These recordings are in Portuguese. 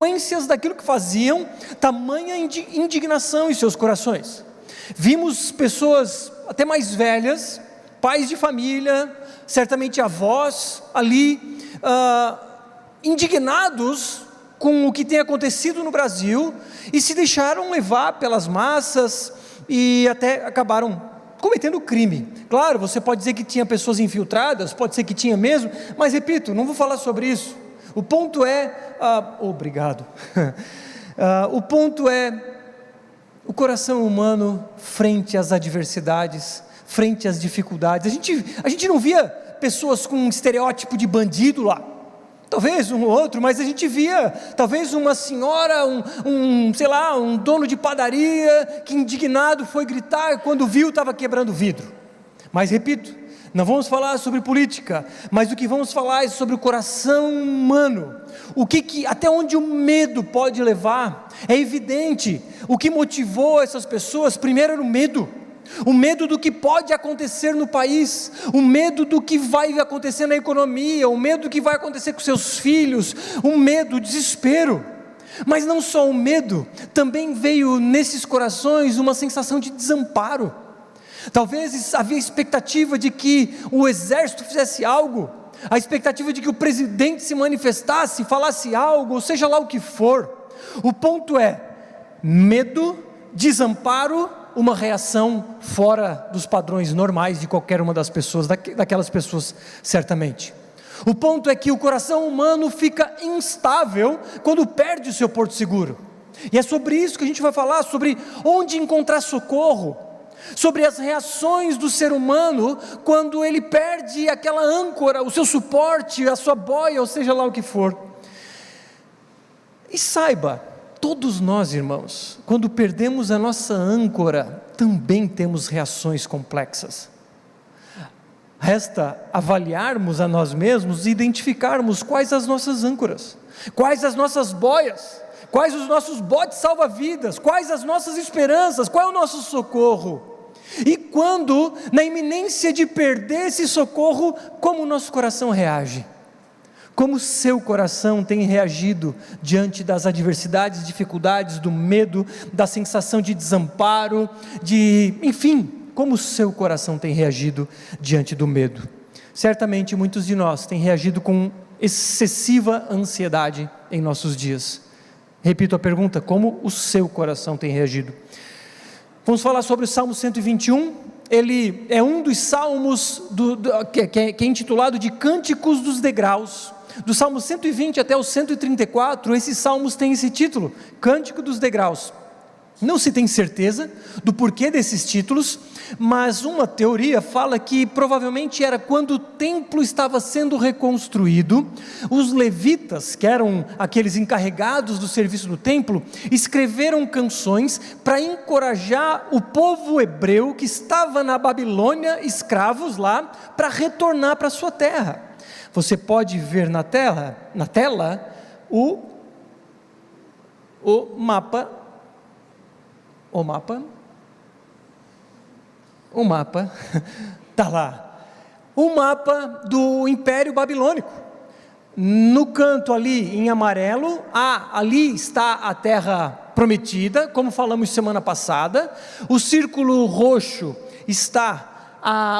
consequências daquilo que faziam, tamanha indignação em seus corações. Vimos pessoas até mais velhas, pais de família, certamente avós ali, indignados com o que tem acontecido no Brasil, e se deixaram levar pelas massas, e até acabaram cometendo crime. Claro, você pode dizer que tinha pessoas infiltradas, pode ser que tinha mesmo, mas repito, não vou falar sobre isso. O ponto é, obrigado, o ponto é, o coração humano frente às adversidades, frente às dificuldades. A gente não via pessoas com um estereótipo de bandido lá, talvez um ou outro, mas a gente via talvez uma senhora, um dono de padaria, que indignado foi gritar quando viu estava quebrando vidro. Mas repito, não vamos falar sobre política, mas o que vamos falar é sobre o coração humano, até onde o medo pode levar. É evidente, o que motivou essas pessoas, primeiro era o medo do que pode acontecer no país, o medo do que vai acontecer na economia, o medo do que vai acontecer com seus filhos, o medo, o desespero. Mas não só o medo, também veio nesses corações uma sensação de desamparo. Talvez havia expectativa de que o exército fizesse algo, a expectativa de que o presidente se manifestasse, falasse algo, ou seja lá o que for. O ponto é, medo, desamparo, uma reação fora dos padrões normais de qualquer uma das pessoas, daquelas pessoas certamente. O ponto é que o coração humano fica instável quando perde o seu porto seguro, e é sobre isso que a gente vai falar, sobre onde encontrar socorro, sobre as reações do ser humano quando ele perde aquela âncora, o seu suporte, a sua boia, ou seja lá o que for. E saiba, todos nós, irmãos, quando perdemos a nossa âncora, também temos reações complexas. Resta avaliarmos a nós mesmos e identificarmos quais as nossas âncoras, quais as nossas boias, quais os nossos botes salva-vidas, quais as nossas esperanças, qual é o nosso socorro. E quando, na iminência de perder esse socorro, como o nosso coração reage? Como o seu coração tem reagido diante das adversidades, dificuldades, do medo, da sensação de desamparo, enfim, como o seu coração tem reagido diante do medo? Certamente muitos de nós têm reagido com excessiva ansiedade em nossos dias. Repito a pergunta, como o seu coração tem reagido? Vamos falar sobre o Salmo 121, ele é um dos salmos que é intitulado de Cânticos dos Degraus. Do Salmo 120 até o 134, esses salmos têm esse título, Cântico dos Degraus. Não se tem certeza do porquê desses títulos, mas uma teoria fala que provavelmente era quando o templo estava sendo reconstruído, os levitas, que eram aqueles encarregados do serviço do templo, escreveram canções para encorajar o povo hebreu que estava na Babilônia, escravos lá, para retornar para sua terra. Você pode ver na tela o mapa está lá, o mapa do Império Babilônico. No canto ali em amarelo, ali está a terra prometida, como falamos semana passada. O círculo roxo está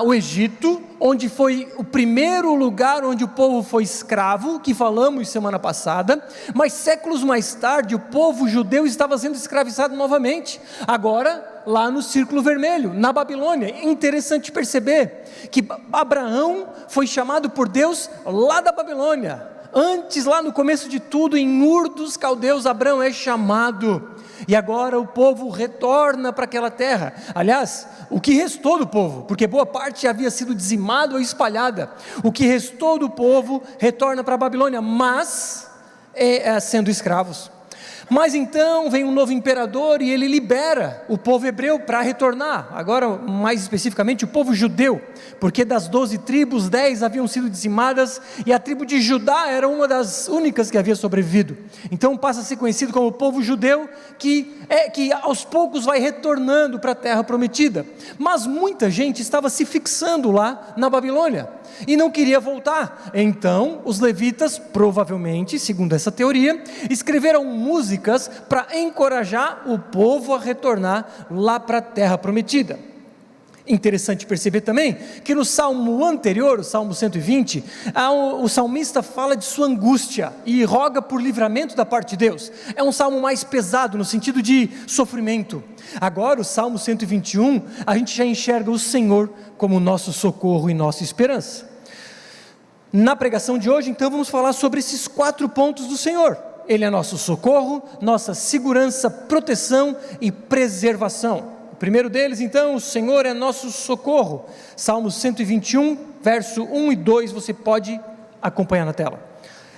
o Egito, onde foi o primeiro lugar onde o povo foi escravo, que falamos semana passada, mas séculos mais tarde o povo judeu estava sendo escravizado novamente, agora lá no círculo vermelho, na Babilônia. É interessante perceber que Abraão foi chamado por Deus lá da Babilônia, antes, lá no começo de tudo, em Ur dos Caldeus, Abraão é chamado, e agora o povo retorna para aquela terra. Aliás, o que restou do povo, porque boa parte havia sido dizimada ou espalhada, o que restou do povo retorna para a Babilônia, mas sendo escravos. Mas então vem um novo imperador e ele libera o povo hebreu para retornar, agora mais especificamente o povo judeu, porque das 12 tribos, 10 haviam sido dizimadas e a tribo de Judá era uma das únicas que havia sobrevivido. Então passa a ser conhecido como o povo judeu, que aos poucos vai retornando para a terra prometida. Mas muita gente estava se fixando lá na Babilônia e não queria voltar. Então os levitas, provavelmente, segundo essa teoria, escreveram músicas para encorajar o povo a retornar lá para a terra prometida. Interessante perceber também que no salmo anterior, o salmo 120, o salmista fala de sua angústia e roga por livramento da parte de Deus. É um salmo mais pesado no sentido de sofrimento. Agora o salmo 121, a gente já enxerga o Senhor como nosso socorro e nossa esperança. Na pregação de hoje, então, vamos falar sobre esses 4 pontos do Senhor. Ele é nosso socorro, nossa segurança, proteção e preservação. O primeiro deles, então, o Senhor é nosso socorro. Salmo 121, verso 1 e 2, você pode acompanhar na tela.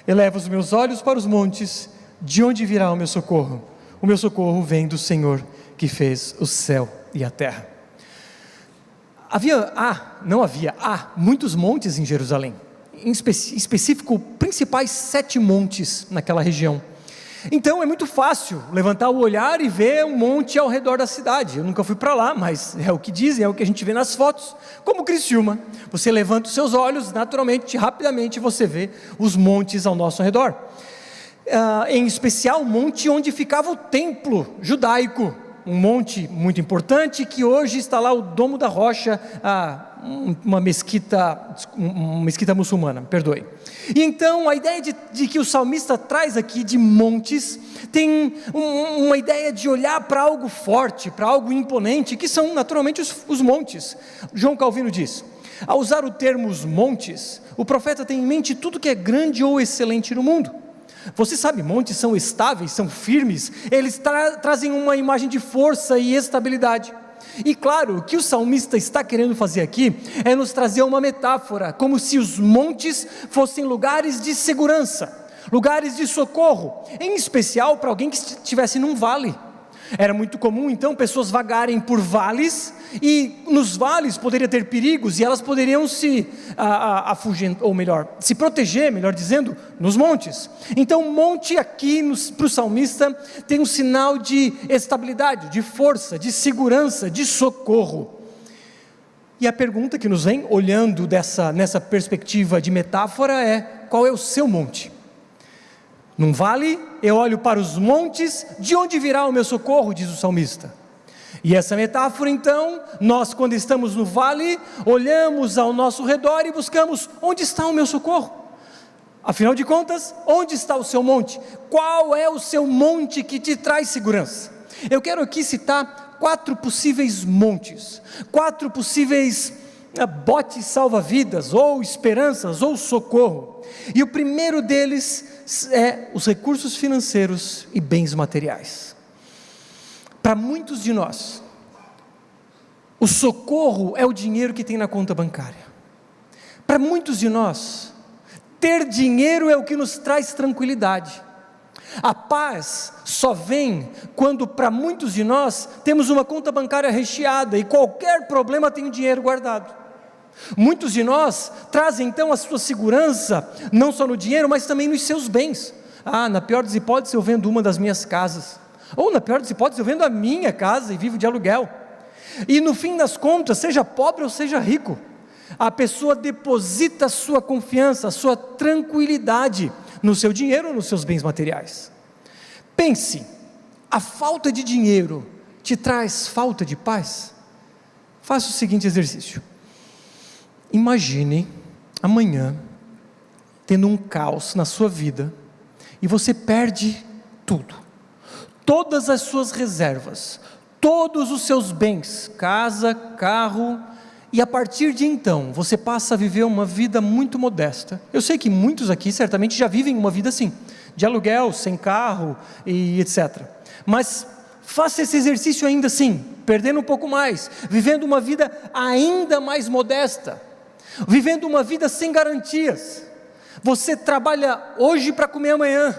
Elevo os meus olhos para os montes, de onde virá o meu socorro? O meu socorro vem do Senhor, que fez o céu e a terra. Há muitos montes em Jerusalém. Em específico, principais 7 montes naquela região. Então é muito fácil levantar o olhar e ver um monte ao redor da cidade. Eu nunca fui para lá, mas é o que dizem, é o que a gente vê nas fotos. Como Criciúma, você levanta os seus olhos, naturalmente, rapidamente você vê os montes ao nosso redor. Em especial o monte onde ficava o templo judaico, um monte muito importante que hoje está lá, o Domo da Rocha, uma mesquita muçulmana, perdoe. E então a ideia de que o salmista traz aqui de montes, tem uma ideia de olhar para algo forte, para algo imponente, que são naturalmente os montes. João Calvino diz: ao usar o termo os montes, o profeta tem em mente tudo que é grande ou excelente no mundo. Você sabe, montes são estáveis, são firmes, eles trazem uma imagem de força e estabilidade. E claro, o que o salmista está querendo fazer aqui é nos trazer uma metáfora, como se os montes fossem lugares de segurança, lugares de socorro, em especial para alguém que estivesse num vale. Era muito comum então pessoas vagarem por vales, e nos vales poderia ter perigos, e elas poderiam se proteger, melhor dizendo, nos montes. Então monte aqui para o salmista tem um sinal de estabilidade, de força, de segurança, de socorro. E a pergunta que nos vem, olhando nessa perspectiva de metáfora, é: qual é o seu monte? Num vale, eu olho para os montes, de onde virá o meu socorro, diz o salmista. E essa metáfora então, nós quando estamos no vale, olhamos ao nosso redor e buscamos: onde está o meu socorro? Afinal de contas, onde está o seu monte? Qual é o seu monte que te traz segurança? Eu quero aqui citar 4 possíveis montes, 4 possíveis botes salva-vidas, ou esperanças, ou socorro. E o primeiro deles é os recursos financeiros e bens materiais. Para muitos de nós, o socorro é o dinheiro que tem na conta bancária. Para muitos de nós, ter dinheiro é o que nos traz tranquilidade. A paz só vem quando, para muitos de nós, temos uma conta bancária recheada e qualquer problema tem o dinheiro guardado. Muitos de nós trazem então a sua segurança, não só no dinheiro, mas também nos seus bens. Na pior das hipóteses eu vendo uma das minhas casas, ou na pior das hipóteses eu vendo a minha casa e vivo de aluguel. E no fim das contas, seja pobre ou seja rico, a pessoa deposita a sua confiança, a sua tranquilidade no seu dinheiro ou nos seus bens materiais. Pense, a falta de dinheiro te traz falta de paz? Faça o seguinte exercício: imagine amanhã tendo um caos na sua vida e você perde tudo, todas as suas reservas, todos os seus bens, casa, carro, e a partir de então você passa a viver uma vida muito modesta. Eu sei que muitos aqui certamente já vivem uma vida assim, de aluguel, sem carro e etc. Mas faça esse exercício ainda assim, perdendo um pouco mais, vivendo uma vida ainda mais modesta, vivendo uma vida sem garantias. Você trabalha hoje para comer amanhã,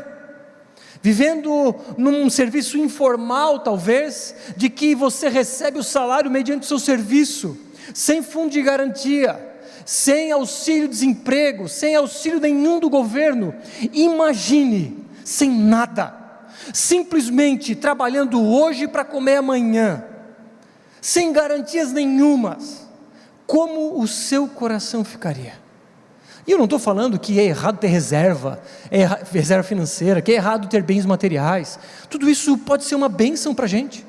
vivendo num serviço informal talvez, de que você recebe o salário mediante o seu serviço, sem fundo de garantia, sem auxílio-desemprego, sem auxílio nenhum do governo. Imagine, sem nada, simplesmente trabalhando hoje para comer amanhã, sem garantias nenhumas, como o seu coração ficaria? E eu não estou falando que é errado ter reserva financeira, que é errado ter bens materiais. Tudo isso pode ser uma bênção para a gente.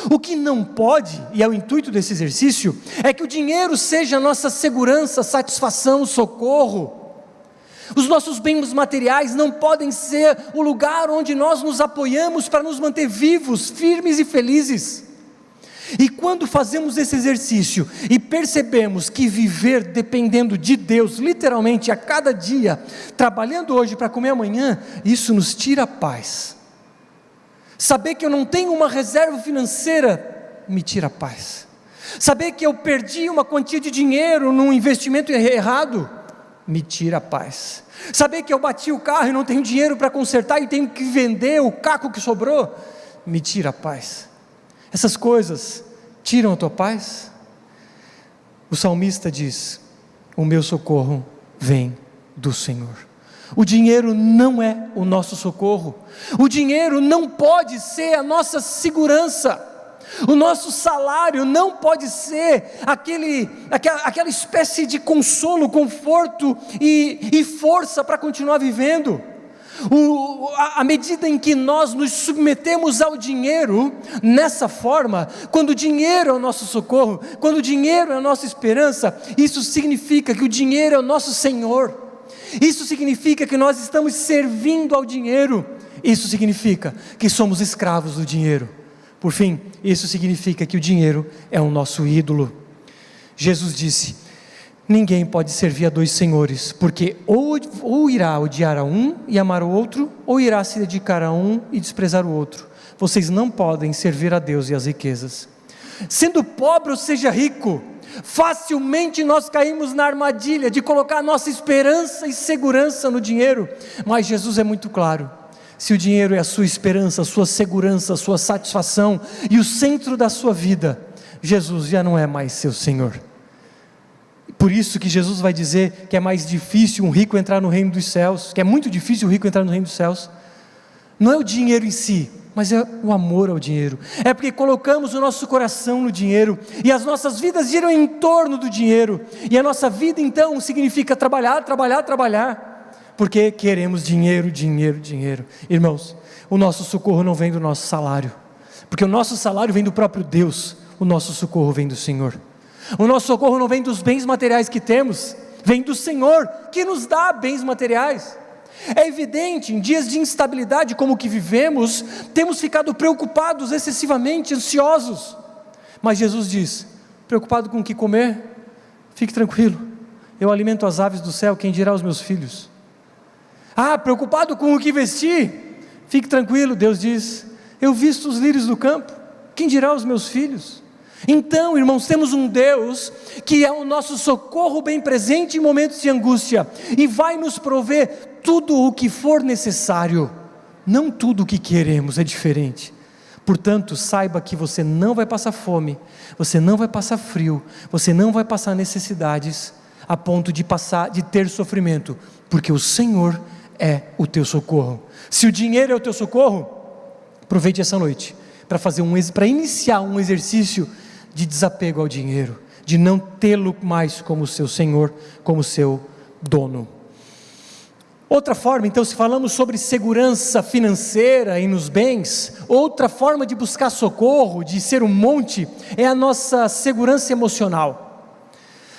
O que não pode, e é o intuito desse exercício, é que o dinheiro seja a nossa segurança, satisfação, socorro. Os nossos bens materiais não podem ser o lugar onde nós nos apoiamos para nos manter vivos, firmes e felizes. E quando fazemos esse exercício e percebemos que viver dependendo de Deus, literalmente a cada dia, trabalhando hoje para comer amanhã, isso nos tira a paz. Saber que eu não tenho uma reserva financeira me tira a paz. Saber que eu perdi uma quantia de dinheiro num investimento errado me tira a paz. Saber que eu bati o carro e não tenho dinheiro para consertar e tenho que vender o caco que sobrou me tira a paz. Essas coisas tiram a tua paz? O salmista diz: o meu socorro vem do Senhor. O dinheiro não é o nosso socorro, o dinheiro não pode ser a nossa segurança, o nosso salário não pode ser aquela espécie de consolo, conforto e força para continuar vivendo. À medida em que nós nos submetemos ao dinheiro, nessa forma, quando o dinheiro é o nosso socorro, quando o dinheiro é a nossa esperança, isso significa que o dinheiro é o nosso Senhor, isso significa que nós estamos servindo ao dinheiro, isso significa que somos escravos do dinheiro. Por fim, isso significa que o dinheiro é o nosso ídolo. Jesus disse: ninguém pode servir a dois senhores, porque ou irá odiar a um e amar o outro, ou irá se dedicar a um e desprezar o outro. Vocês não podem servir a Deus e às riquezas. Sendo pobre ou seja rico, facilmente nós caímos na armadilha de colocar nossa esperança e segurança no dinheiro, mas Jesus é muito claro: se o dinheiro é a sua esperança, a sua segurança, a sua satisfação e o centro da sua vida, Jesus já não é mais seu Senhor. Por isso que Jesus vai dizer que é mais difícil um rico entrar no reino dos céus, que é muito difícil o rico entrar no reino dos céus. Não é o dinheiro em si, mas é o amor ao dinheiro. É porque colocamos o nosso coração no dinheiro, e as nossas vidas giram em torno do dinheiro, e a nossa vida então significa trabalhar, trabalhar, trabalhar, porque queremos dinheiro, dinheiro, dinheiro. Irmãos, o nosso socorro não vem do nosso salário, porque o nosso salário vem do próprio Deus, o nosso socorro vem do Senhor. O nosso socorro não vem dos bens materiais que temos, vem do Senhor, que nos dá bens materiais. É evidente, em dias de instabilidade como o que vivemos, temos ficado preocupados excessivamente, ansiosos, mas Jesus diz: preocupado com o que comer? Fique tranquilo, eu alimento as aves do céu, quem dirá os meus filhos? Preocupado com o que vestir? Fique tranquilo, Deus diz: eu visto os lírios do campo, quem dirá os meus filhos? Então, irmãos, temos um Deus que é o nosso socorro bem presente em momentos de angústia, e vai nos prover tudo o que for necessário. Não tudo o que queremos, é diferente. Portanto, saiba que você não vai passar fome, você não vai passar frio, você não vai passar necessidades a ponto de ter sofrimento, porque o Senhor é o teu socorro. Se o dinheiro é o teu socorro, aproveite essa noite para iniciar um exercício de desapego ao dinheiro, de não tê-lo mais como seu Senhor, como seu dono. Outra forma, então, se falamos sobre segurança financeira e nos bens, outra forma de buscar socorro, de ser um monte, é a nossa segurança emocional.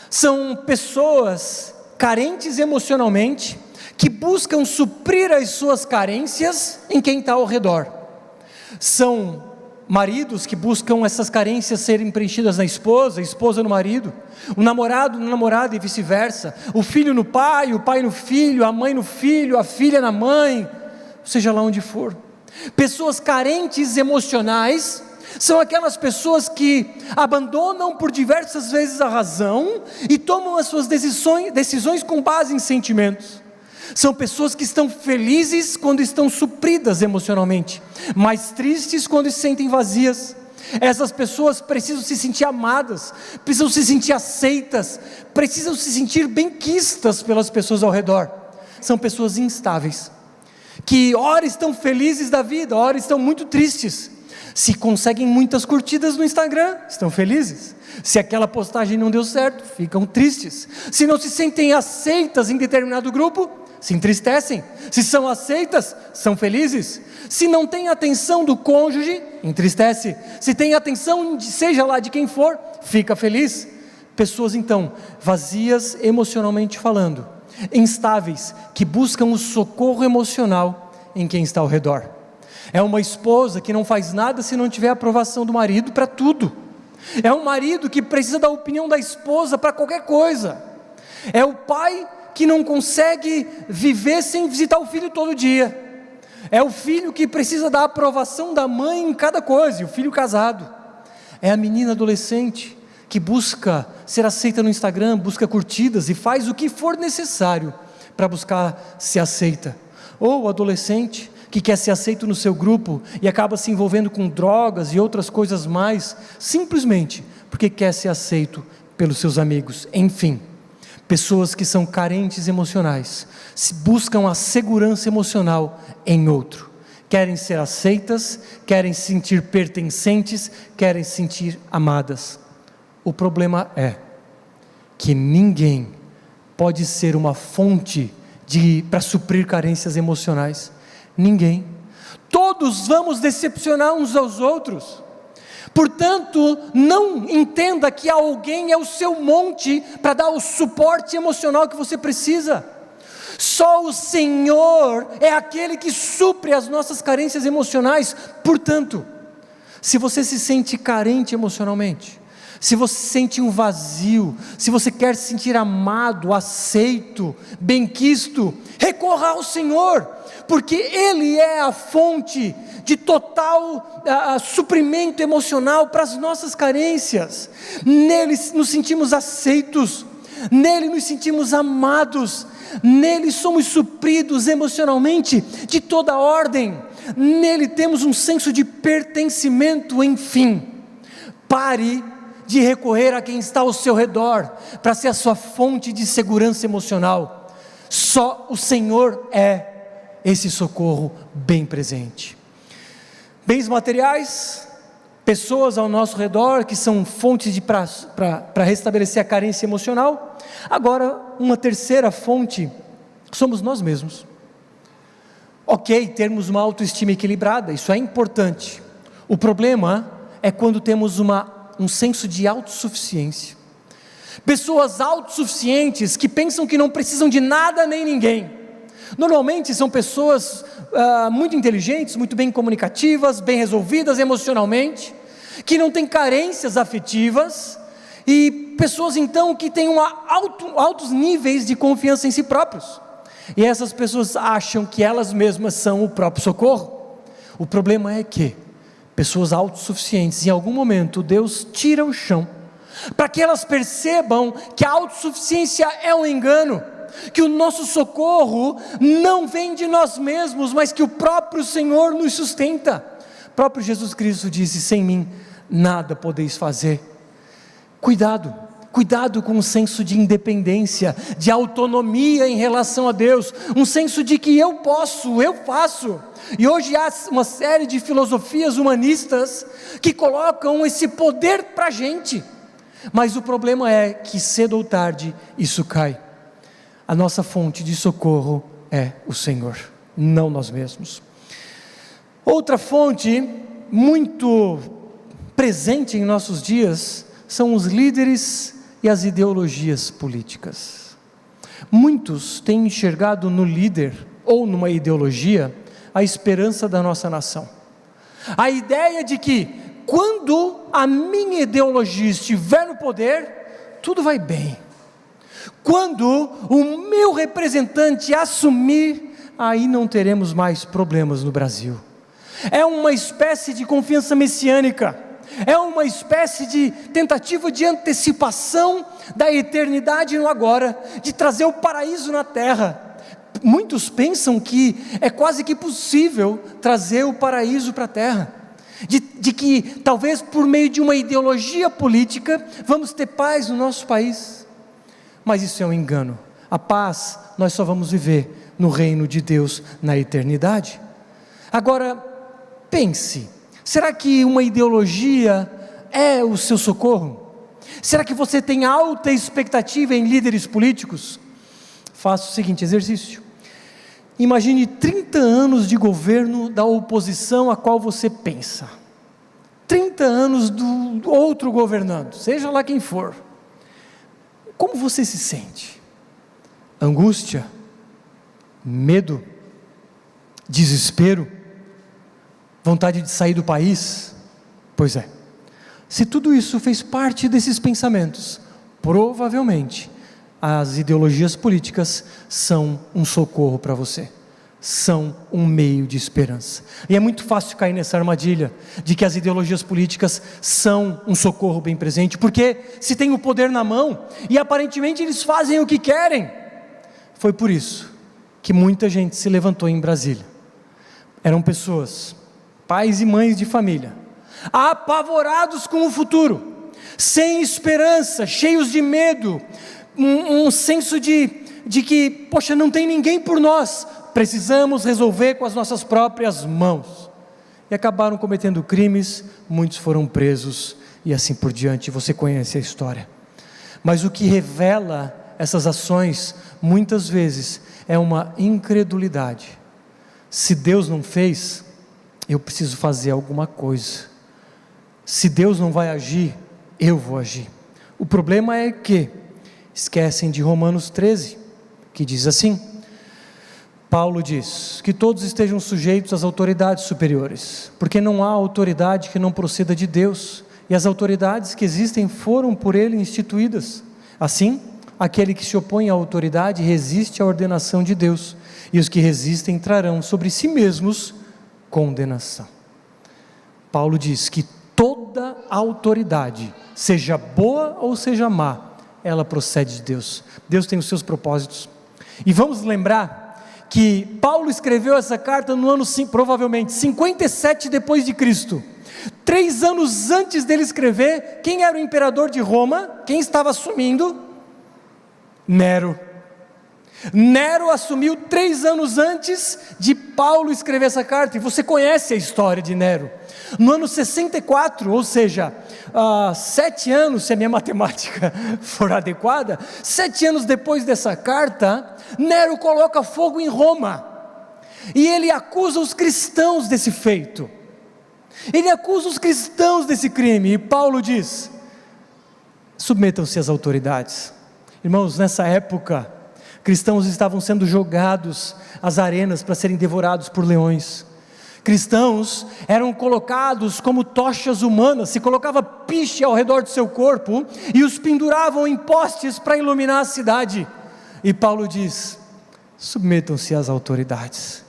São pessoas carentes emocionalmente, que buscam suprir as suas carências em quem está ao redor. São maridos que buscam essas carências serem preenchidas na esposa, a esposa no marido, o namorado na namorada e vice-versa, o filho no pai, o pai no filho, a mãe no filho, a filha na mãe, seja lá onde for. Pessoas carentes emocionais são aquelas pessoas que abandonam por diversas vezes a razão e tomam as suas decisões com base em sentimentos. São pessoas que estão felizes quando estão supridas emocionalmente, mas tristes quando se sentem vazias. Essas pessoas precisam se sentir amadas, precisam se sentir aceitas, precisam se sentir benquistas pelas pessoas ao redor. São pessoas instáveis, que ora estão felizes da vida, ora estão muito tristes. Se conseguem muitas curtidas no Instagram, estão felizes. Se aquela postagem não deu certo, ficam tristes. Se não se sentem aceitas em determinado grupo, se entristecem. Se são aceitas, são felizes. Se não tem atenção do cônjuge, entristece. Se tem atenção, seja lá de quem for, fica feliz. Pessoas então, vazias emocionalmente falando, instáveis, que buscam o socorro emocional em quem está ao redor. É uma esposa que não faz nada se não tiver a aprovação do marido para tudo. É um marido que precisa da opinião da esposa para qualquer coisa. É o pai que não consegue viver sem visitar o filho todo dia. É o filho que precisa da aprovação da mãe em cada coisa, e o filho casado. É a menina adolescente que busca ser aceita no Instagram, busca curtidas e faz o que for necessário para buscar ser aceita. Ou o adolescente que quer ser aceito no seu grupo e acaba se envolvendo com drogas e outras coisas mais, simplesmente porque quer ser aceito pelos seus amigos. Enfim, pessoas que são carentes emocionais, buscam a segurança emocional em outro, querem ser aceitas, querem se sentir pertencentes, querem se sentir amadas. O problema é que ninguém pode ser uma fonte para suprir carências emocionais. Ninguém. Todos vamos decepcionar uns aos outros. Portanto, não entenda que alguém é o seu monte para dar o suporte emocional que você precisa. Só o Senhor é aquele que supre as nossas carências emocionais. Portanto, se você se sente carente emocionalmente, se você sente um vazio, se você quer se sentir amado, aceito, benquisto, recorra ao Senhor, porque Ele é a fonte de total suprimento emocional para as nossas carências. Nele nos sentimos aceitos, nele nos sentimos amados, nele somos supridos emocionalmente de toda ordem, nele temos um senso de pertencimento. Enfim, pare de recorrer a quem está ao seu redor para ser a sua fonte de segurança emocional. Só o Senhor é esse socorro bem presente. Bens materiais, pessoas ao nosso redor que são fontes para restabelecer a carência emocional. Agora, uma terceira fonte somos nós mesmos. Ok, termos uma autoestima equilibrada, isso é importante. O problema é quando temos um senso de autossuficiência. Pessoas autossuficientes que pensam que não precisam de nada nem ninguém. Normalmente são pessoas muito inteligentes, muito bem comunicativas, bem resolvidas emocionalmente, que não têm carências afetivas, e pessoas então que têm altos níveis de confiança em si próprios. E essas pessoas acham que elas mesmas são o próprio socorro. O problema é que pessoas autossuficientes, em algum momento Deus tira o chão, para que elas percebam que a autossuficiência é um engano, que o nosso socorro não vem de nós mesmos, mas que o próprio Senhor nos sustenta. O próprio Jesus Cristo disse: sem mim nada podeis fazer. Cuidado com um senso de independência, de autonomia em relação a Deus, um senso de que eu posso, eu faço. E hoje há uma série de filosofias humanistas que colocam esse poder para a gente, mas o problema é que cedo ou tarde isso cai. A nossa fonte de socorro é o Senhor, não nós mesmos. Outra fonte muito presente em nossos dias são os líderes e as ideologias políticas. Muitos têm enxergado no líder ou numa ideologia a esperança da nossa nação. A ideia de que quando a minha ideologia estiver no poder, tudo vai bem. Quando o meu representante assumir, aí não teremos mais problemas no Brasil. É uma espécie de confiança messiânica, é uma espécie de tentativa de antecipação da eternidade no agora, de trazer o paraíso na terra. Muitos pensam que é quase que possível trazer o paraíso para a terra, de que talvez por meio de uma ideologia política vamos ter paz no nosso país, mas isso é um engano. A paz nós só vamos viver no reino de Deus na eternidade. Agora pense, será que uma ideologia é o seu socorro? Será que você tem alta expectativa em líderes políticos? Faça o seguinte exercício: imagine 30 anos de governo da oposição a qual você pensa, 30 anos do outro governando, seja lá quem for. Como você se sente? Angústia? Medo? Desespero? Vontade de sair do país? Pois é, se tudo isso fez parte desses pensamentos, provavelmente as ideologias políticas são um socorro para você, são um meio de esperança. E é muito fácil cair nessa armadilha de que as ideologias políticas são um socorro bem presente, porque se tem o poder na mão e aparentemente eles fazem o que querem. Foi por isso que muita gente se levantou em Brasília. Eram pessoas, pais e mães de família, apavorados com o futuro, sem esperança, cheios de medo, um senso de que, poxa, não tem ninguém por nós, precisamos resolver com as nossas próprias mãos, e acabaram cometendo crimes, muitos foram presos, e assim por diante. Você conhece a história. Mas o que revela essas ações, muitas vezes, é uma incredulidade. Se Deus não fez, eu preciso fazer alguma coisa. Se Deus não vai agir, eu vou agir. O problema é que esquecem de Romanos 13, que diz assim: Paulo diz que todos estejam sujeitos às autoridades superiores, porque não há autoridade que não proceda de Deus, e as autoridades que existem foram por Ele instituídas. Assim, aquele que se opõe à autoridade resiste à ordenação de Deus, e os que resistem trarão sobre si mesmos condenação. Paulo diz que toda autoridade, seja boa ou seja má, ela procede de Deus. Deus tem os seus propósitos. E vamos lembrar que Paulo escreveu essa carta no ano, provavelmente 57 depois de Cristo. 3 anos antes dele escrever, quem era o imperador de Roma? Quem estava assumindo? Nero. Nero assumiu 3 anos antes de Paulo escrever essa carta, e você conhece a história de Nero. No ano 64, ou seja, 7 anos, se a minha matemática for adequada, 7 anos depois dessa carta, Nero coloca fogo em Roma, e ele acusa os cristãos desse feito, ele acusa os cristãos desse crime, e Paulo diz: submetam-se às autoridades. Irmãos, nessa época, cristãos estavam sendo jogados às arenas para serem devorados por leões. Cristãos eram colocados como tochas humanas, se colocava piche ao redor do seu corpo e os penduravam em postes para iluminar a cidade. E Paulo diz: submetam-se às autoridades.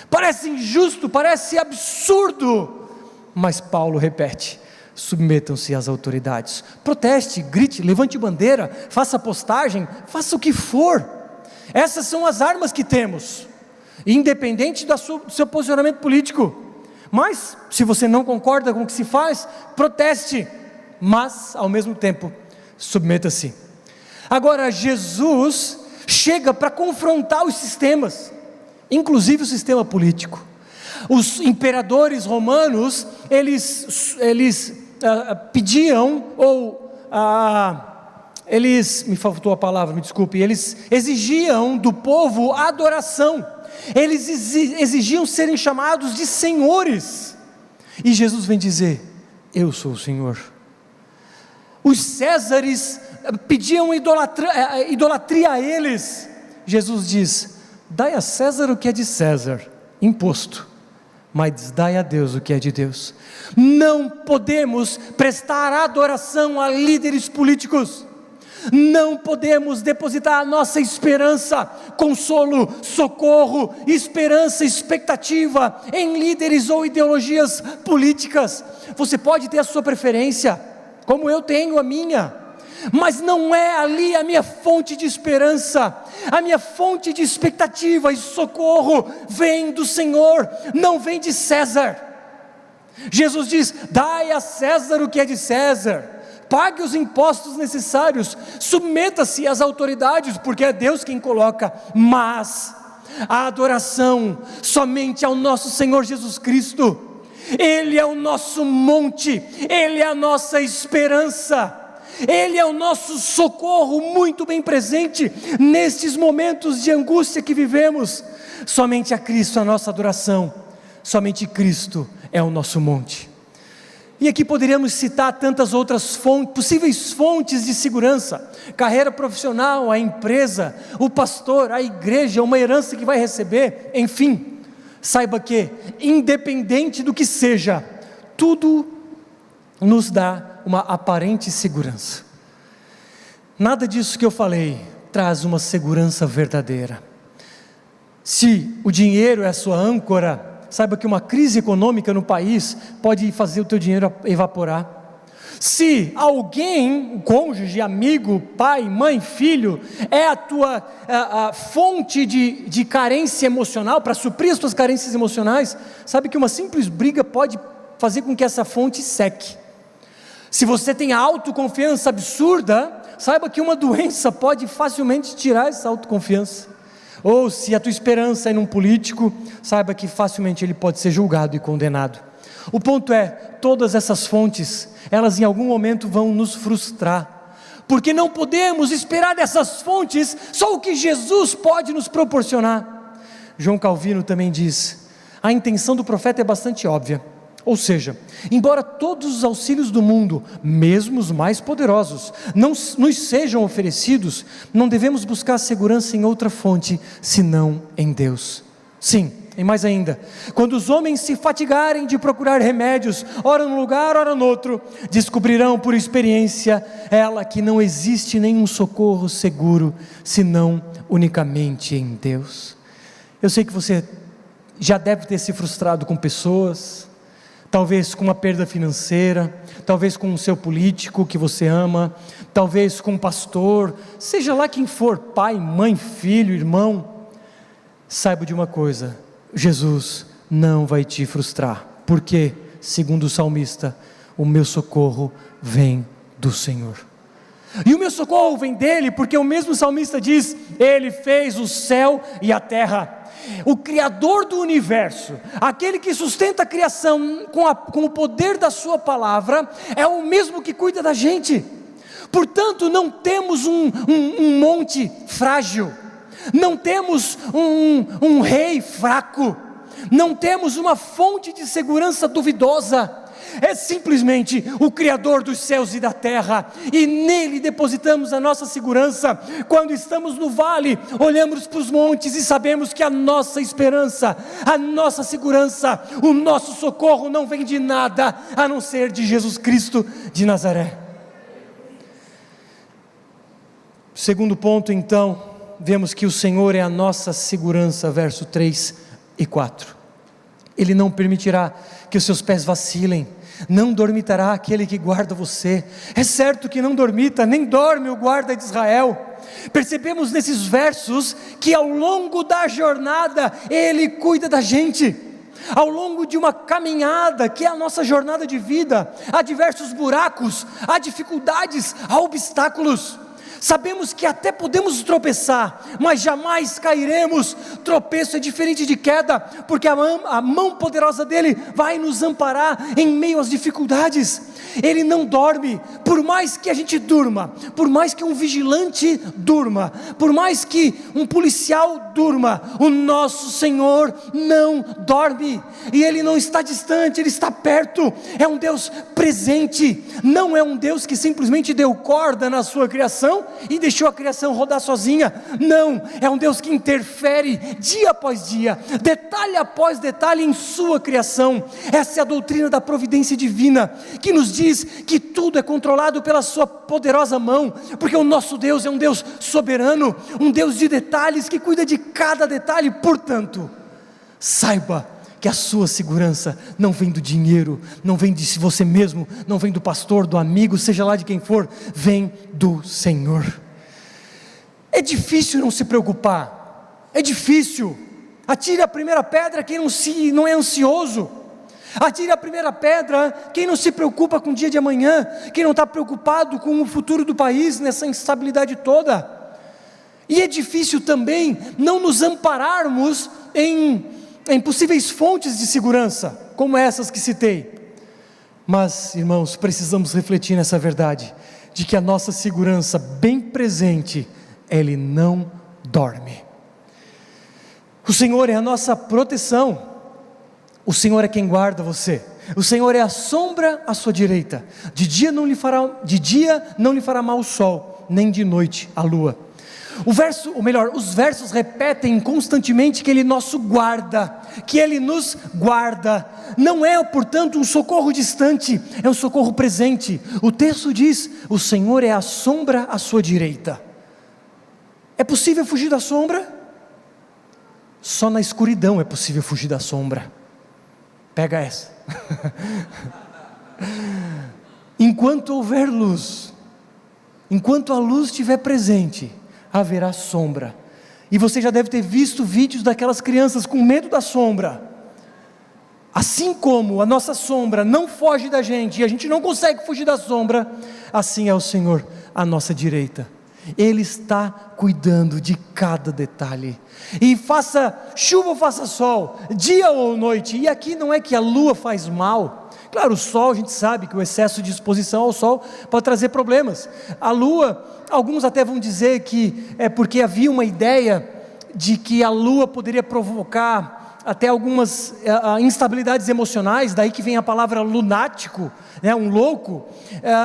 Parece injusto, parece absurdo, mas Paulo repete: submetam-se às autoridades. Proteste, grite, levante bandeira, faça postagem, faça o que for. Essas são as armas que temos, independente do seu posicionamento político. Mas se você não concorda com o que se faz, proteste, mas ao mesmo tempo submeta-se. Agora, Jesus chega para confrontar os sistemas, inclusive o sistema político. Os imperadores romanos, eles pediam, me faltou a palavra, me desculpe, eles exigiam do povo adoração, eles exigiam serem chamados de senhores, e Jesus vem dizer: eu sou o Senhor. Os Césares pediam idolatria a eles, Jesus diz: dai a César o que é de César, imposto, mas dai a Deus o que é de Deus. Não podemos prestar adoração a líderes políticos, não podemos depositar a nossa esperança, consolo, socorro, esperança, expectativa em líderes ou ideologias políticas. Você pode ter a sua preferência, como eu tenho a minha, mas não é ali a minha fonte de esperança. A minha fonte de expectativa e socorro vem do Senhor, não vem de César. Jesus diz: dai a César o que é de César, pague os impostos necessários, submeta-se às autoridades, porque é Deus quem coloca, mas a adoração somente ao nosso Senhor Jesus Cristo. Ele é o nosso monte, Ele é a nossa esperança, Ele é o nosso socorro muito bem presente nestes momentos de angústia que vivemos. Somente a Cristo a nossa adoração, somente Cristo é o nosso monte. E aqui poderíamos citar tantas outras possíveis fontes de segurança: carreira profissional, a empresa, o pastor, a igreja, uma herança que vai receber, enfim. Saiba que, independente do que seja, tudo nos dá uma aparente segurança. Nada disso que eu falei traz uma segurança verdadeira. Se o dinheiro é a sua âncora, saiba que uma crise econômica no país pode fazer o teu dinheiro evaporar. Se alguém, um cônjuge, amigo, pai, mãe, filho, é a tua fonte de carência emocional, para suprir as tuas carências emocionais, sabe que uma simples briga pode fazer com que essa fonte seque. Se você tem autoconfiança absurda, saiba que uma doença pode facilmente tirar essa autoconfiança. Ou se a tua esperança é num político, saiba que facilmente ele pode ser julgado e condenado. O ponto é, todas essas fontes, elas em algum momento vão nos frustrar, porque não podemos esperar dessas fontes só o que Jesus pode nos proporcionar. João Calvino também diz: a intenção do profeta é bastante óbvia, ou seja, embora todos os auxílios do mundo, mesmo os mais poderosos, não nos sejam oferecidos, não devemos buscar segurança em outra fonte, senão em Deus. Sim, e mais ainda, quando os homens se fatigarem de procurar remédios, ora num lugar, ora no outro, descobrirão por experiência que não existe nenhum socorro seguro, senão unicamente em Deus. Eu sei que você já deve ter se frustrado com pessoas, talvez com uma perda financeira, talvez com o seu político que você ama, talvez com um pastor, seja lá quem for, pai, mãe, filho, irmão. Saiba de uma coisa: Jesus não vai te frustrar, porque, segundo o salmista, o meu socorro vem do Senhor. E o meu socorro vem dele, porque o mesmo salmista diz: Ele fez o céu e a terra. O Criador do universo, aquele que sustenta a criação com o poder da sua palavra, é o mesmo que cuida da gente. Portanto, não temos um monte frágil, não temos um rei fraco, não temos uma fonte de segurança duvidosa. É simplesmente o Criador dos céus e da terra, e nele depositamos a nossa segurança. Quando estamos no vale, olhamos para os montes e sabemos que a nossa esperança, a nossa segurança, o nosso socorro não vem de nada, a não ser de Jesus Cristo de Nazaré. Segundo ponto, então, vemos que o Senhor é a nossa segurança, verso 3 e 4. Ele não permitirá que os seus pés vacilem, não dormitará aquele que guarda você. É certo que não dormita, nem dorme o guarda de Israel. Percebemos nesses versos que ao longo da jornada Ele cuida da gente. Ao longo de uma caminhada, que é a nossa jornada de vida, há diversos buracos, há dificuldades, há obstáculos. Sabemos que até podemos tropeçar, mas jamais cairemos. Tropeço é diferente de queda, porque a mão poderosa dele vai nos amparar em meio às dificuldades. Ele não dorme, por mais que a gente durma, por mais que um vigilante durma, por mais que um policial durma, o nosso Senhor não dorme, e Ele não está distante, Ele está perto. É um Deus presente, não é um Deus que simplesmente deu corda na sua criação e deixou a criação rodar sozinha. Não, é um Deus que interfere dia após dia, detalhe após detalhe em sua criação. Essa é a doutrina da providência divina, que nos diz que tudo é controlado pela sua poderosa mão, porque o nosso Deus é um Deus soberano, um Deus de detalhes, que cuida de cada detalhe. Portanto, saiba que a sua segurança não vem do dinheiro, não vem de você mesmo, não vem do pastor, do amigo, seja lá de quem for, vem do Senhor. É difícil não se preocupar, é difícil. Atire a primeira pedra quem não é ansioso. Atire a primeira pedra quem não se preocupa com o dia de amanhã, quem não está preocupado com o futuro do país nessa instabilidade toda. E é difícil também não nos ampararmos em possíveis fontes de segurança, como essas que citei. Mas, irmãos, precisamos refletir nessa verdade, de que a nossa segurança bem presente, Ele não dorme. O Senhor é a nossa proteção, o Senhor é quem guarda você, o Senhor é a sombra à sua direita, de dia não lhe fará mal o sol, nem de noite a lua. Os versos repetem constantemente que Ele nosso guarda, que Ele nos guarda. Não é, portanto, um socorro distante, é um socorro presente. O texto diz: o Senhor é a sombra à sua direita. É possível fugir da sombra? Só na escuridão é possível fugir da sombra. Pega essa. Enquanto houver luz, enquanto a luz estiver presente, haverá sombra. E você já deve ter visto vídeos daquelas crianças com medo da sombra. Assim como a nossa sombra não foge da gente, e a gente não consegue fugir da sombra, assim é o Senhor à nossa direita. Ele está cuidando de cada detalhe, e faça chuva ou faça sol, dia ou noite. E aqui não é que a lua faz mal. Claro, o sol, a gente sabe que o excesso de exposição ao sol pode trazer problemas. A lua, alguns até vão dizer que é porque havia uma ideia de que a lua poderia provocar até algumas instabilidades emocionais, daí que vem a palavra lunático, né, um louco,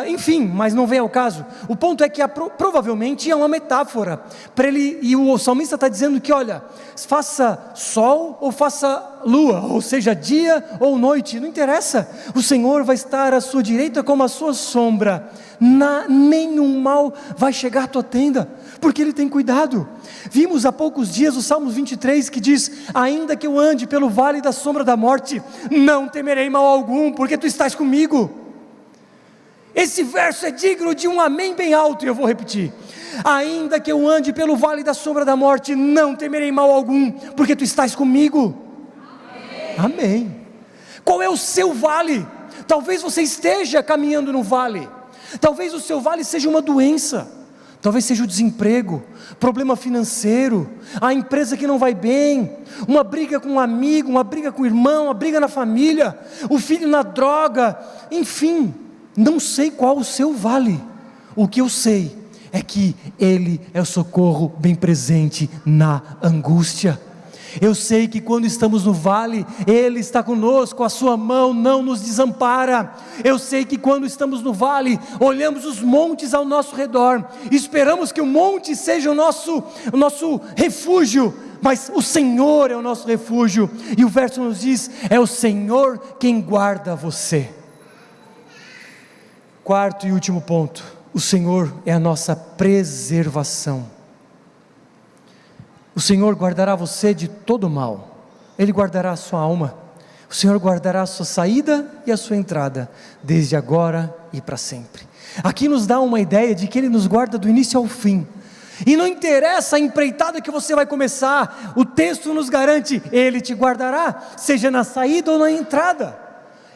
enfim, mas não vem ao caso. O ponto é que provavelmente é uma metáfora para ele, e o salmista está dizendo que, olha, faça sol ou faça lua, ou seja, dia ou noite, não interessa, o Senhor vai estar à sua direita como a sua sombra, nenhum mal vai chegar à tua tenda, porque Ele tem cuidado. Vimos há poucos dias o Salmo 23 que diz: ainda que eu ande pelo vale da sombra da morte, não temerei mal algum, porque Tu estás comigo. Esse verso é digno de um amém bem alto, e eu vou repetir: ainda que eu ande pelo vale da sombra da morte, não temerei mal algum, porque Tu estás comigo. Amém. Amém. Qual é o seu vale? Talvez você esteja caminhando no vale, talvez o seu vale seja uma doença, talvez seja o desemprego, problema financeiro, a empresa que não vai bem, uma briga com um amigo, uma briga com o irmão, uma briga na família, o filho na droga, enfim, não sei qual o seu vale. O que eu sei é que Ele é o socorro bem presente na angústia. Eu sei que quando estamos no vale, Ele está conosco, a sua mão não nos desampara. Eu sei que quando estamos no vale, olhamos os montes ao nosso redor, esperamos que o monte seja o nosso refúgio, mas o Senhor é o nosso refúgio, e o verso nos diz: é o Senhor quem guarda você. Quarto e último ponto: o Senhor é a nossa preservação. O Senhor guardará você de todo mal, Ele guardará a sua alma, o Senhor guardará a sua saída e a sua entrada, desde agora e para sempre. Aqui nos dá uma ideia de que Ele nos guarda do início ao fim, e não interessa a empreitada que você vai começar, o texto nos garante: Ele te guardará, seja na saída ou na entrada.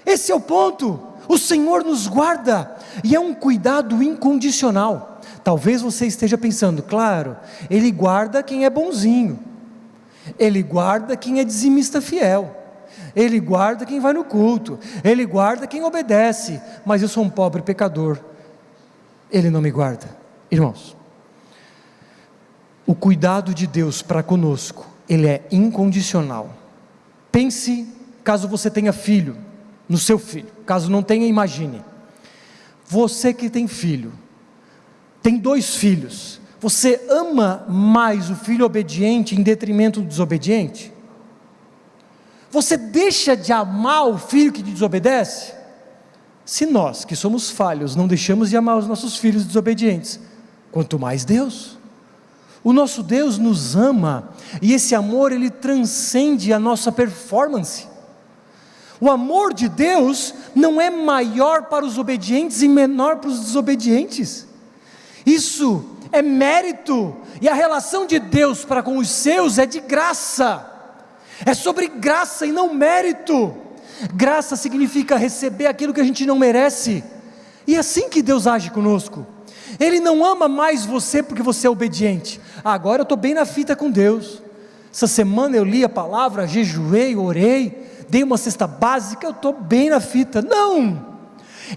Esse é o ponto, o Senhor nos guarda, e é um cuidado incondicional. Talvez você esteja pensando: claro, Ele guarda quem é bonzinho, Ele guarda quem é dizimista fiel, Ele guarda quem vai no culto, Ele guarda quem obedece, mas eu sou um pobre pecador, Ele não me guarda. Irmãos, o cuidado de Deus para conosco, Ele é incondicional. Pense, caso você tenha filho, no seu filho, caso não tenha, imagine, você que tem filho, tem 2 filhos, você ama mais o filho obediente em detrimento do desobediente? Você deixa de amar o filho que desobedece? Se nós, que somos falhos, não deixamos de amar os nossos filhos desobedientes, quanto mais Deus. O nosso Deus nos ama, e esse amor, ele transcende a nossa performance. O amor de Deus não é maior para os obedientes e menor para os desobedientes. Isso é mérito, e a relação de Deus para com os seus é de graça, é sobre graça e não mérito. Graça significa receber aquilo que a gente não merece, e é assim que Deus age conosco. Ele não ama mais você porque você é obediente. Agora eu estou bem na fita com Deus, essa semana eu li a palavra, jejuei, orei, dei uma cesta básica, eu estou bem na fita. Não,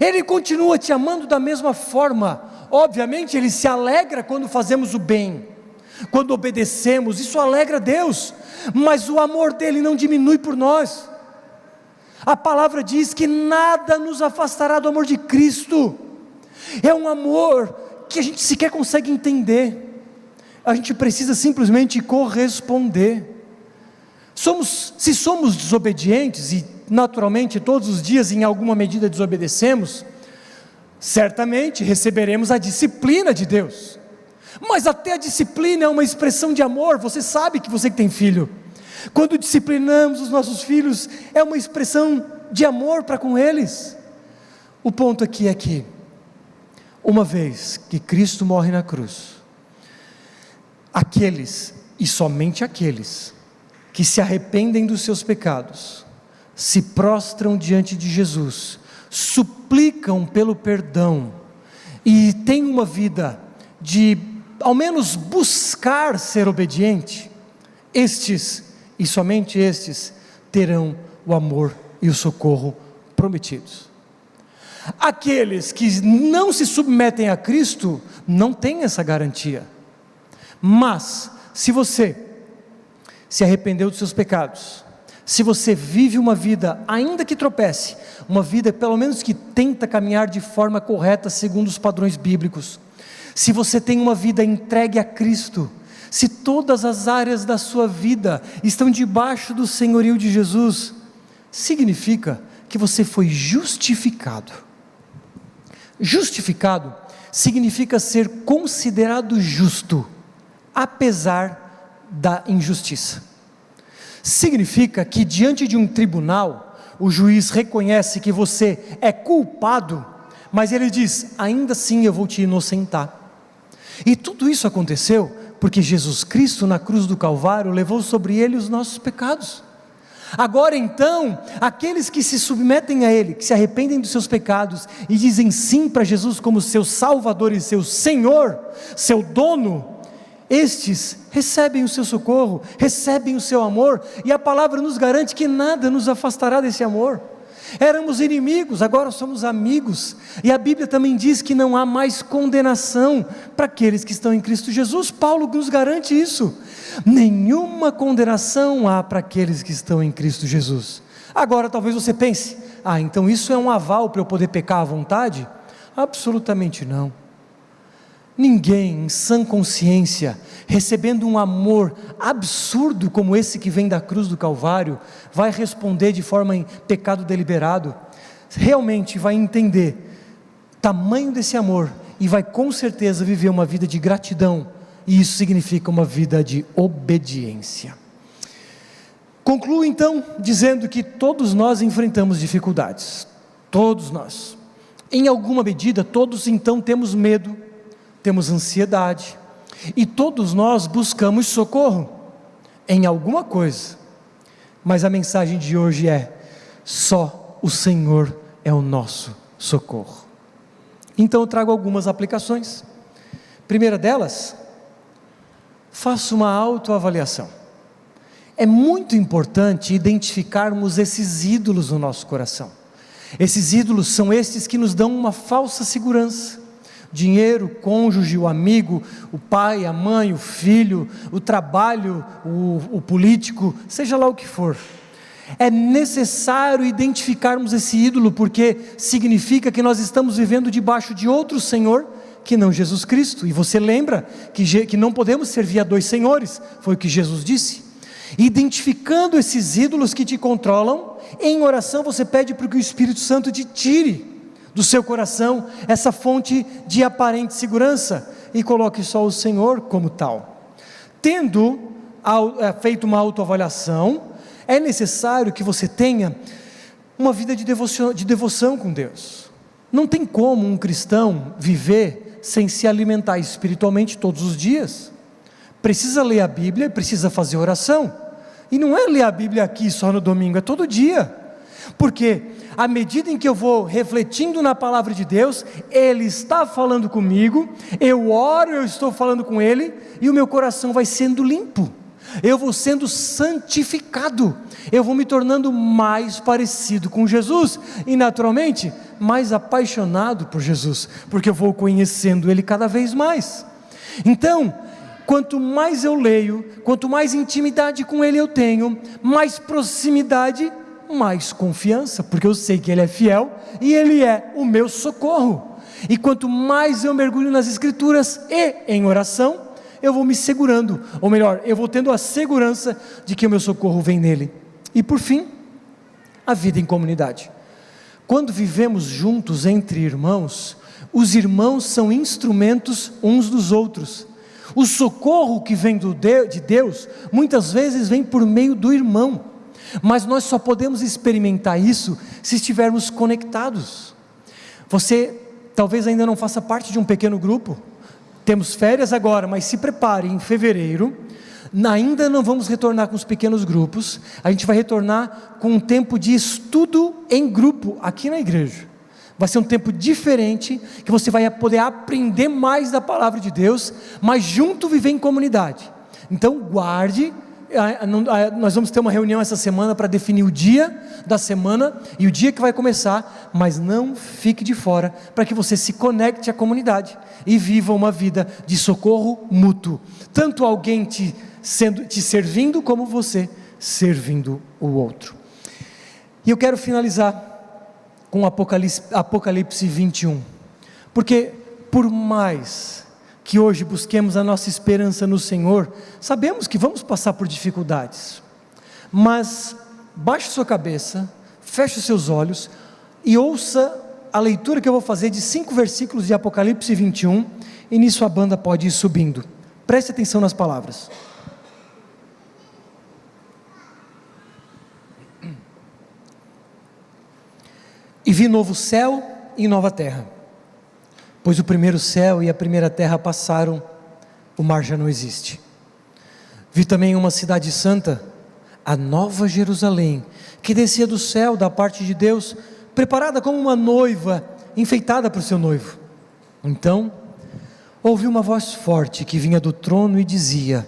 Ele continua te amando da mesma forma. Obviamente Ele se alegra quando fazemos o bem, quando obedecemos, isso alegra Deus, mas o amor dEle não diminui por nós. A palavra diz que nada nos afastará do amor de Cristo. É um amor que a gente sequer consegue entender, a gente precisa simplesmente corresponder. Se somos desobedientes, e naturalmente todos os dias em alguma medida desobedecemos, certamente receberemos a disciplina de Deus, mas até a disciplina é uma expressão de amor. Você sabe que você que tem filho, quando disciplinamos os nossos filhos, é uma expressão de amor para com eles. O ponto aqui é que, uma vez que Cristo morre na cruz, aqueles, e somente aqueles, que se arrependem dos seus pecados, se prostram diante de Jesus, suplicam pelo perdão, e têm uma vida de, ao menos, buscar ser obediente, estes, e somente estes, terão o amor e o socorro prometidos. Aqueles que não se submetem a Cristo, não têm essa garantia. Mas, se você se arrependeu dos seus pecados, se você vive uma vida, ainda que tropece, uma vida pelo menos que tenta caminhar de forma correta segundo os padrões bíblicos, se você tem uma vida entregue a Cristo, se todas as áreas da sua vida estão debaixo do senhorio de Jesus, significa que você foi justificado. Justificado significa ser considerado justo, apesar da injustiça. Significa que diante de um tribunal, o juiz reconhece que você é culpado, mas ele diz: ainda assim eu vou te inocentar. E tudo isso aconteceu porque Jesus Cristo na cruz do Calvário levou sobre ele os nossos pecados. Agora então, aqueles que se submetem a Ele, que se arrependem dos seus pecados e dizem sim para Jesus como seu Salvador e seu Senhor, seu dono, estes recebem o seu socorro, recebem o seu amor, e a palavra nos garante que nada nos afastará desse amor. Éramos inimigos, agora somos amigos, e a Bíblia também diz que não há mais condenação para aqueles que estão em Cristo Jesus. Paulo nos garante isso: nenhuma condenação há para aqueles que estão em Cristo Jesus. Agora talvez você pense: então isso é um aval para eu poder pecar à vontade? Absolutamente não. Ninguém em sã consciência, recebendo um amor absurdo como esse que vem da cruz do Calvário, vai responder de forma em pecado deliberado. Realmente vai entender o tamanho desse amor e vai com certeza viver uma vida de gratidão, e isso significa uma vida de obediência. Concluo então dizendo que todos nós enfrentamos dificuldades, todos nós, em alguma medida. Todos então temos medo, temos ansiedade, e todos nós buscamos socorro em alguma coisa, mas a mensagem de hoje é: só o Senhor é o nosso socorro. Então eu trago algumas aplicações. Primeira delas, faça uma autoavaliação. É muito importante identificarmos esses ídolos no nosso coração. Esses ídolos são estes que nos dão uma falsa segurança: dinheiro, cônjuge, o amigo, o pai, a mãe, o filho, o trabalho, o político, seja lá o que for. É necessário identificarmos esse ídolo, porque significa que nós estamos vivendo debaixo de outro Senhor que não Jesus Cristo. E você lembra que não podemos servir a dois senhores, foi o que Jesus disse. Identificando esses ídolos que te controlam, em oração você pede para que o Espírito Santo te tire do seu coração essa fonte de aparente segurança, e coloque só o Senhor como tal. Tendo feito uma autoavaliação, é necessário que você tenha uma vida de devoção com Deus. Não tem como um cristão viver sem se alimentar espiritualmente todos os dias. Precisa ler a Bíblia, precisa fazer oração. E não é ler a Bíblia aqui só no domingo, é todo dia. Porque à medida em que eu vou refletindo na palavra de Deus, Ele está falando comigo, eu oro, eu estou falando com Ele, e o meu coração vai sendo limpo, eu vou sendo santificado, eu vou me tornando mais parecido com Jesus, e naturalmente, mais apaixonado por Jesus, porque eu vou conhecendo Ele cada vez mais. Então, quanto mais eu leio, quanto mais intimidade com Ele eu tenho, mais proximidade, mais confiança, porque eu sei que Ele é fiel, e Ele é o meu socorro, e quanto mais eu mergulho nas Escrituras, e em oração, eu vou me segurando, ou melhor, eu vou tendo a segurança, de que o meu socorro vem nele. E por fim, a vida em comunidade. Quando vivemos juntos entre irmãos, os irmãos são instrumentos uns dos outros, o socorro que vem de Deus, muitas vezes vem por meio do irmão, mas nós só podemos experimentar isso, se estivermos conectados. Você talvez ainda não faça parte de um pequeno grupo, temos férias agora, mas se prepare, em fevereiro, ainda não vamos retornar com os pequenos grupos, a gente vai retornar com um tempo de estudo em grupo, aqui na igreja. Vai ser um tempo diferente, que você vai poder aprender mais da palavra de Deus, mas junto viver em comunidade. Então guarde, nós vamos ter uma reunião essa semana para definir o dia da semana e o dia que vai começar, mas não fique de fora, para que você se conecte à comunidade e viva uma vida de socorro mútuo, tanto alguém te servindo, como você servindo o outro. E eu quero finalizar com Apocalipse 21, porque por mais que hoje busquemos a nossa esperança no Senhor, sabemos que vamos passar por dificuldades, mas baixe sua cabeça, feche os seus olhos e ouça a leitura que eu vou fazer de 5 versículos de Apocalipse 21, e nisso a banda pode ir subindo. Preste atenção nas palavras. E vi novo céu e nova terra, pois o primeiro céu e a primeira terra passaram, o mar já não existe. Vi também uma cidade santa, a nova Jerusalém, que descia do céu da parte de Deus, preparada como uma noiva, enfeitada para o seu noivo. Então, ouvi uma voz forte que vinha do trono e dizia: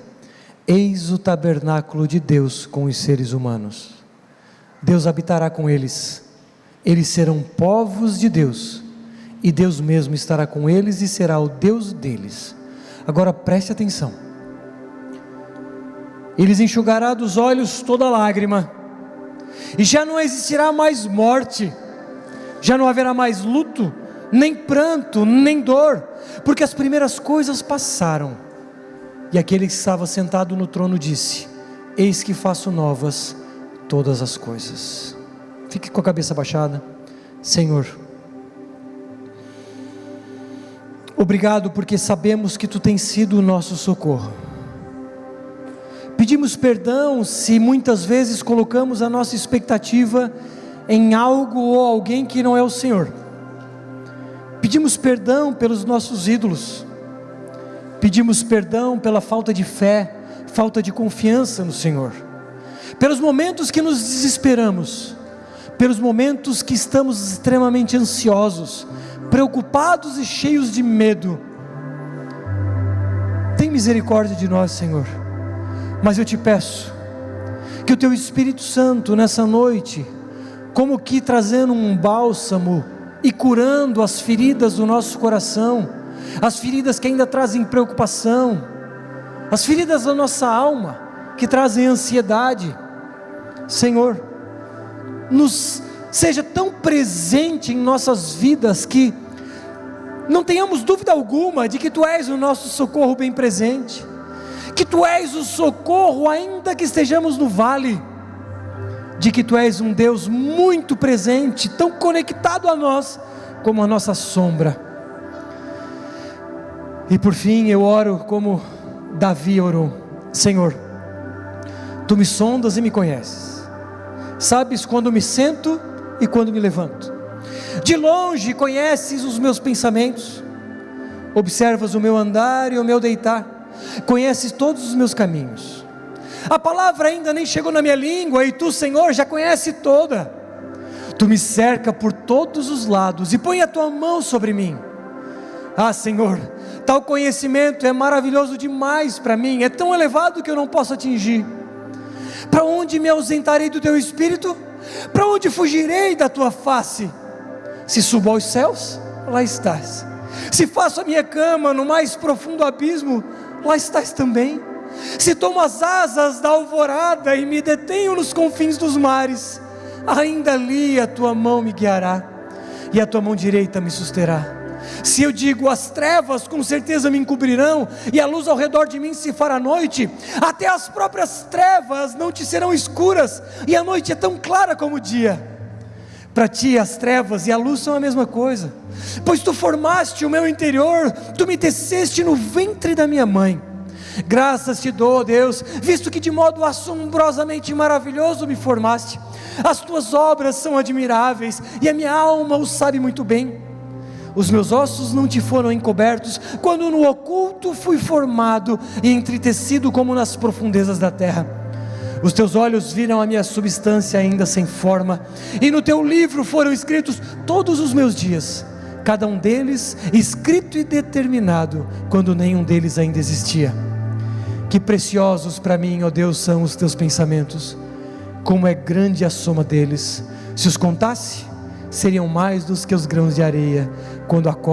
eis o tabernáculo de Deus com os seres humanos. Deus habitará com eles, eles serão povos de Deus, e Deus mesmo estará com eles e será o Deus deles. Agora preste atenção. Eles enxugará dos olhos toda lágrima, e já não existirá mais morte, já não haverá mais luto, nem pranto, nem dor, porque as primeiras coisas passaram. E aquele que estava sentado no trono disse: eis que faço novas todas as coisas. Fique com a cabeça baixada. Senhor, obrigado, porque sabemos que Tu tens sido o nosso socorro. Pedimos perdão se muitas vezes colocamos a nossa expectativa em algo ou alguém que não é o Senhor. Pedimos perdão pelos nossos ídolos. Pedimos perdão pela falta de fé, falta de confiança no Senhor, pelos momentos que nos desesperamos, pelos momentos que estamos extremamente ansiosos, preocupados e cheios de medo. Tem misericórdia de nós, Senhor. Mas eu te peço que o Teu Espírito Santo nessa noite, como que trazendo um bálsamo e curando as feridas do nosso coração, as feridas que ainda trazem preocupação, as feridas da nossa alma que trazem ansiedade, Senhor, nos seja tão presente em nossas vidas, que não tenhamos dúvida alguma de que Tu és o nosso socorro bem presente, que Tu és o socorro ainda que estejamos no vale, de que Tu és um Deus muito presente, tão conectado a nós como a nossa sombra. E por fim eu oro como Davi orou: Senhor, Tu me sondas e me conheces, sabes quando me sento e quando me levanto. De longe conheces os meus pensamentos, observas o meu andar e o meu deitar, conheces todos os meus caminhos. A palavra ainda nem chegou na minha língua, e tu, Senhor, já conhece toda. Tu me cerca por todos os lados, e põe a tua mão sobre mim. Ah, Senhor, tal conhecimento é maravilhoso demais para mim, é tão elevado que eu não posso atingir. Para onde me ausentarei do teu Espírito? Para onde fugirei da tua face? Se subo aos céus, lá estás. Se faço a minha cama no mais profundo abismo, lá estás também. Se tomo as asas da alvorada e me detenho nos confins dos mares, ainda ali a tua mão me guiará, e a tua mão direita me susterá. Se eu digo, as trevas com certeza me encobrirão, e a luz ao redor de mim se fará noite, até as próprias trevas não te serão escuras, e a noite é tão clara como o dia. Para ti as trevas e a luz são a mesma coisa, pois tu formaste o meu interior, tu me teceste no ventre da minha mãe. Graças te dou, Deus, visto que de modo assombrosamente maravilhoso me formaste. As tuas obras são admiráveis, e a minha alma o sabe muito bem. Os meus ossos não te foram encobertos, quando no oculto fui formado e entretecido como nas profundezas da terra. Os teus olhos viram a minha substância ainda sem forma, e no teu livro foram escritos todos os meus dias, cada um deles escrito e determinado, quando nenhum deles ainda existia. Que preciosos para mim, ó Deus, são os teus pensamentos, como é grande a soma deles. Se os contasse, seriam mais dos que os grãos de areia. Quando acordo,